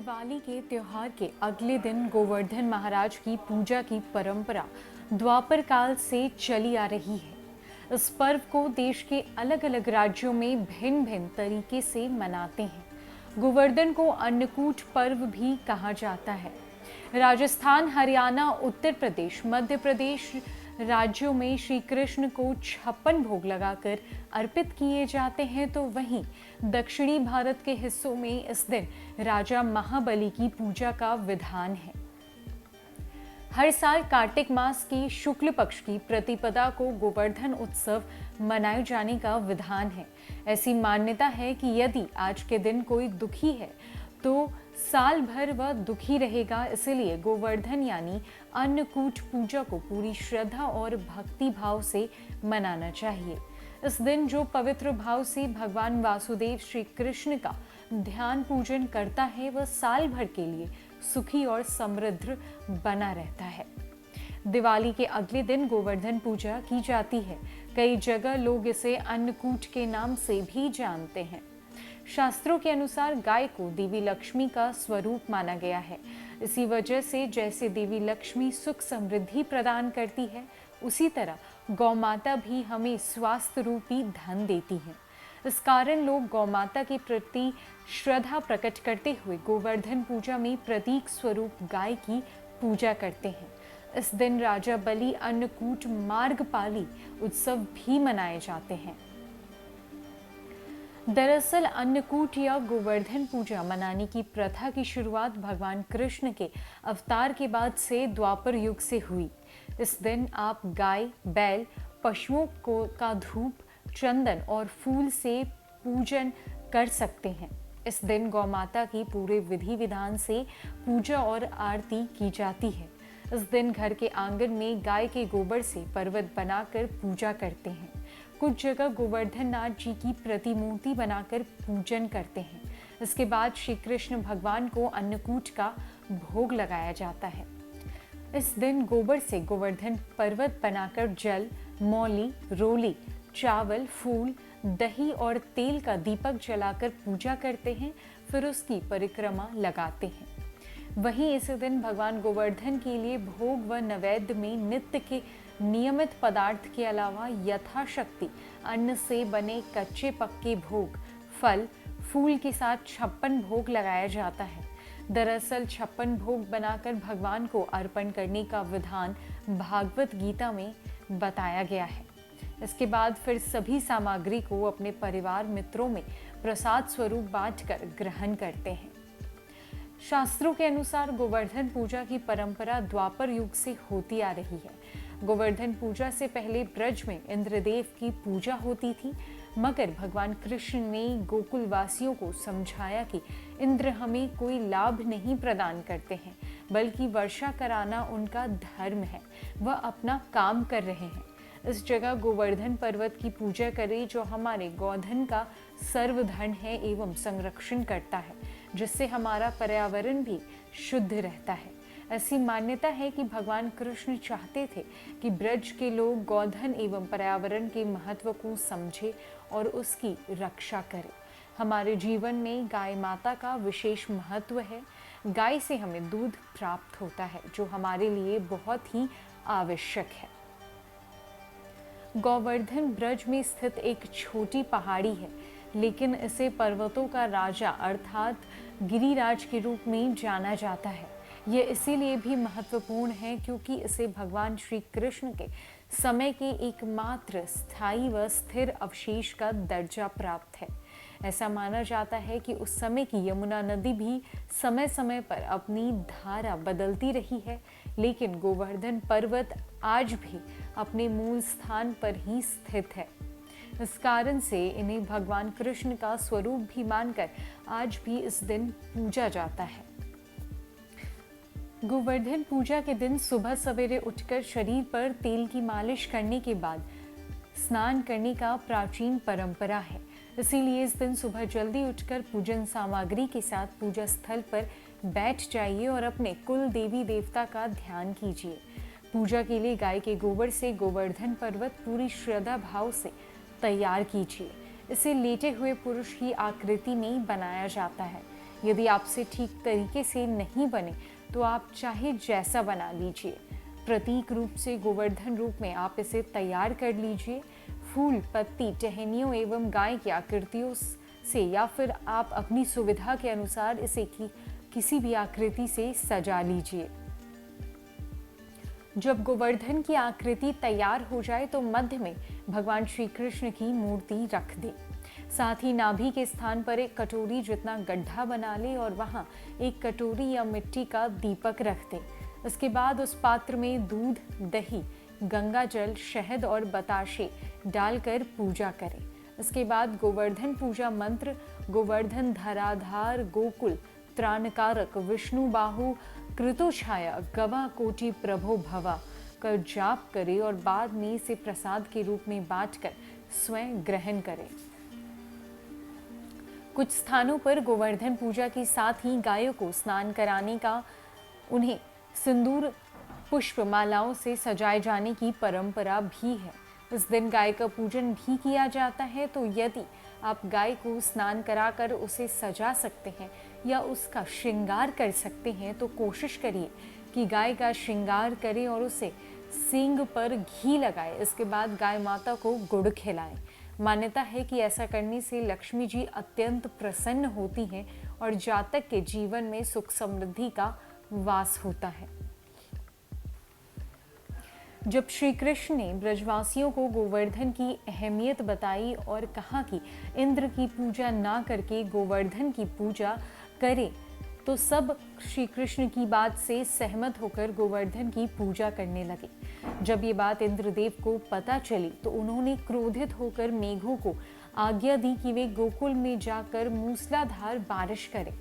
दिवाली के त्योहार के अगले दिन गोवर्धन महाराज की पूजा की परंपरा द्वापर काल से चली आ रही है। इस पर्व को देश के अलग अलग राज्यों में भिन्न भिन्न तरीके से मनाते हैं। गोवर्धन को अन्नकूट पर्व भी कहा जाता है। राजस्थान, हरियाणा, उत्तर प्रदेश, मध्य प्रदेश राज्यों में श्री कृष्ण को 56 भोग लगाकर अर्पित किए जाते हैं, तो वहीं दक्षिणी भारत के हिस्सों में इस दिन राजा महाबली की पूजा का विधान है। हर साल कार्तिक मास की शुक्ल पक्ष की प्रतिपदा को गोवर्धन उत्सव मनाए जाने का विधान है। ऐसी मान्यता है कि यदि आज के दिन कोई दुखी है तो साल भर वह दुखी रहेगा, इसलिए गोवर्धन यानी अन्नकूट पूजा को पूरी श्रद्धा और भक्ति भाव से मनाना चाहिए। इस दिन जो पवित्र भाव से भगवान वासुदेव श्री कृष्ण का ध्यान पूजन करता है, वह साल भर के लिए सुखी और समृद्ध बना रहता है। दिवाली के अगले दिन गोवर्धन पूजा की जाती है। कई जगह लोग इसे अन्नकूट के नाम से भी जानते हैं। शास्त्रों के अनुसार गाय को देवी लक्ष्मी का स्वरूप माना गया है। इसी वजह से जैसे देवी लक्ष्मी सुख समृद्धि प्रदान करती है, उसी तरह गौ माता भी हमें स्वास्थ्य रूपी धन देती है। इस कारण लोग गौ माता के प्रति श्रद्धा प्रकट करते हुए गोवर्धन पूजा में प्रतीक स्वरूप गाय की पूजा करते हैं। इस दिन राजा बलि अन्नकूट मार्गपाली उत्सव भी मनाए जाते हैं। दरअसल अन्नकूट या गोवर्धन पूजा मनाने की प्रथा की शुरुआत भगवान कृष्ण के अवतार के बाद से द्वापर युग से हुई। इस दिन आप गाय, बैल, पशुओं का धूप, चंदन और फूल से पूजन कर सकते हैं। इस दिन गौ माता की पूरे विधि विधान से पूजा और आरती की जाती है। इस दिन घर के आंगन में गाय के गोबर से पर्वत बनाकर पूजा करते हैं। कुछ जगह गोवर्धन नाथ जी की प्रतिमूर्ति बनाकर पूजन करते हैं। इसके बाद श्री कृष्ण भगवान को अन्नकूट का भोग लगाया जाता है। इस दिन गोबर से गोवर्धन पर्वत बनाकर जल, मौली, रोली, चावल, फूल, दही और तेल का दीपक जलाकर पूजा करते हैं, फिर उसकी परिक्रमा लगाते हैं। वहीं इस दिन भगवान गोवर्धन के लिए भोग व नैवेद्य में नित्य के नियमित पदार्थ के अलावा यथाशक्ति अन्न से बने कच्चे पक्के भोग, फल, फूल के साथ 56 भोग लगाया जाता है। दरअसल 56 भोग बनाकर भगवान को अर्पण करने का विधान भागवत गीता में बताया गया है। इसके बाद फिर सभी सामग्री को अपने परिवार मित्रों में प्रसाद स्वरूप बांटकर ग्रहण करते हैं। शास्त्रों के अनुसार गोवर्धन पूजा की परंपरा द्वापर युग से होती आ रही है। गोवर्धन पूजा से पहले ब्रज में इंद्रदेव की पूजा होती थी, मगर भगवान कृष्ण ने गोकुल वासियों को समझाया कि इंद्र हमें कोई लाभ नहीं प्रदान करते हैं, बल्कि वर्षा कराना उनका धर्म है। वह अपना काम कर रहे हैं। इस जगह गोवर्धन पर्वत की पूजा करें, जो हमारे गोधन का सर्वधन है एवं संरक्षण करता है, जिससे हमारा पर्यावरण भी शुद्ध रहता है। ऐसी मान्यता है कि भगवान कृष्ण चाहते थे कि ब्रज के लोग गोधन एवं पर्यावरण के महत्व को समझें और उसकी रक्षा करें। हमारे जीवन में गाय माता का विशेष महत्व है। गाय से हमें दूध प्राप्त होता है, जो हमारे लिए बहुत ही आवश्यक है। गोवर्धन ब्रज में स्थित एक छोटी पहाड़ी है, लेकिन इसे पर्वतों का राजा अर्थात गिरिराज के रूप में जाना जाता है। यह इसीलिए भी महत्वपूर्ण है क्योंकि इसे भगवान श्री कृष्ण के समय के एकमात्र स्थायी व स्थिर अवशेष का दर्जा प्राप्त है। ऐसा माना जाता है कि उस समय की यमुना नदी भी समय समय पर अपनी धारा बदलती रही है, लेकिन गोवर्धन पर्वत आज भी अपने मूल स्थान पर ही स्थित है। इस कारण से इन्हें भगवान कृष्ण का स्वरूप भी मानकर आज भी इस दिन पूजा जाता है। गोवर्धन पूजा के दिन सुबह सवेरे उठकर शरीर पर तेल की मालिश करने के बाद स्नान करने का प्राचीन परंपरा है। इसीलिए इस दिन सुबह जल्दी उठकर पूजन सामग्री के साथ पूजा स्थल पर बैठ जाइए और अपने कुल देवी देवता का ध्यान कीजिए। पूजा के लिए गाय के गोबर से गोवर्धन पर्वत पूरी श्रद्धा भाव से तैयार कीजिए। इसे लेटे हुए पुरुष की आकृति में बनाया जाता है। यदि आपसे ठीक तरीके से नहीं बने तो आप चाहे जैसा बना लीजिए। प्रतीक रूप से गोवर्धन रूप में आप इसे तैयार कर लीजिए। फूल, पत्ती, टहनियों एवं गाय की आकृतियों से या फिर आप अपनी सुविधा के अनुसार इसे किसी भी आकृति से सजा लीजिए। जब गोवर्धन की आकृति तैयार हो जाए तो मध्य में भगवान श्री कृष्ण की मूर्ति रख दे। साथ ही नाभि के स्थान पर एक कटोरी जितना गड्ढा बना ले और वहां एक कटोरी या मिट्टी का दीपक रख दे। उसके बाद उस पात्र में दूध, दही, गंगा जल, शहद और बताशे डालकर पूजा करें। इसके बाद गोवर्धन पूजा मंत्र गोवर्धन धराधार गोकुल त्राणकारक विष्णु बाहु कृतोछाया गवा कोटि प्रभो भवा का जाप करें और बाद में इसे प्रसाद के रूप में बांटकर स्वयं ग्रहण करें। कुछ स्थानों पर गोवर्धन पूजा के साथ ही गायों को स्नान कराने का, उन्हें सिंदूर पुष्प मालाओं से सजाए जाने की परंपरा भी है। इस दिन गाय का पूजन भी किया जाता है। तो यदि आप गाय को स्नान कराकर उसे सजा सकते हैं या उसका श्रृंगार कर सकते हैं तो कोशिश करिए कि गाय का श्रृंगार करें और उसे सींग पर घी लगाए। इसके बाद गाय माता को गुड़ खिलाएं। मान्यता है कि ऐसा करने से लक्ष्मी जी अत्यंत प्रसन्न होती हैं और जातक के जीवन में सुख समृद्धि का वास होता है। जब श्री कृष्ण ने ब्रजवासियों को गोवर्धन की अहमियत बताई और कहा कि इंद्र की पूजा ना करके गोवर्धन की पूजा करें, तो सब श्री कृष्ण की बात से सहमत होकर गोवर्धन की पूजा करने लगे। जब ये बात इंद्रदेव को पता चली तो उन्होंने क्रोधित होकर मेघों को आज्ञा दी कि वे गोकुल में जाकर मूसलाधार बारिश करें।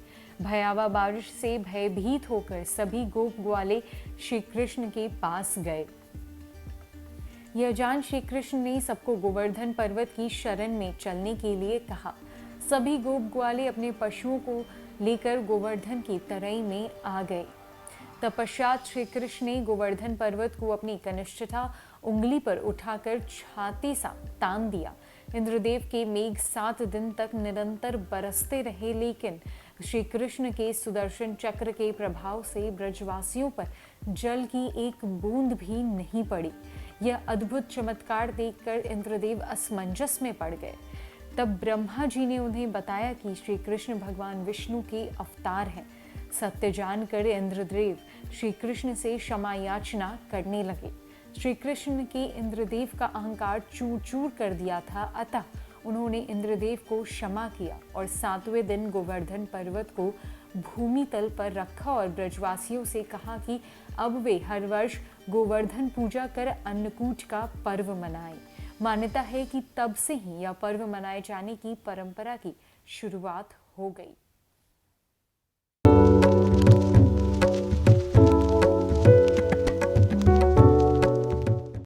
भयावह बारिश से भयभीत होकर सभी गोप ग्वाले श्री कृष्ण के पास गए। यह जान श्री कृष्ण ने सबको गोवर्धन पर्वत की शरण में चलने के लिए कहा। सभी गोप ग्वाले अपने पशुओं को लेकर गोवर्धन की तराई में आ गए। तत्पश्चात श्री कृष्ण ने गोवर्धन पर्वत को अपनी कनिष्ठा उंगली पर उठाकर छाती सा तान दिया। इंद्रदेव के मेघ 7 दिन तक निरंतर बरसते रहे, लेकिन श्री कृष्ण के सुदर्शन चक्र के प्रभाव से ब्रजवासियों पर जल की एक बूंद भी नहीं पड़ी। यह अद्भुत चमत्कार देखकर इंद्रदेव असमंजस में पड़ गए। तब ब्रह्मा जी ने उन्हें बताया कि श्री कृष्ण भगवान विष्णु के अवतार हैं। सत्य जानकर इंद्रदेव श्री कृष्ण से क्षमा याचना करने लगे। श्री कृष्ण के इंद्रदेव का अहंकार चूर चूर कर दिया था, अतः उन्होंने इंद्रदेव को क्षमा किया और 7वें दिन गोवर्धन पर्वत को भूमि तल पर रखा और ब्रजवासियों से कहा कि अब वे हर वर्ष गोवर्धन पूजा कर अन्नकूट का पर्व मनाएं। मान्यता है कि तब से ही यह पर्व मनाए जाने की परंपरा की शुरुआत हो गई।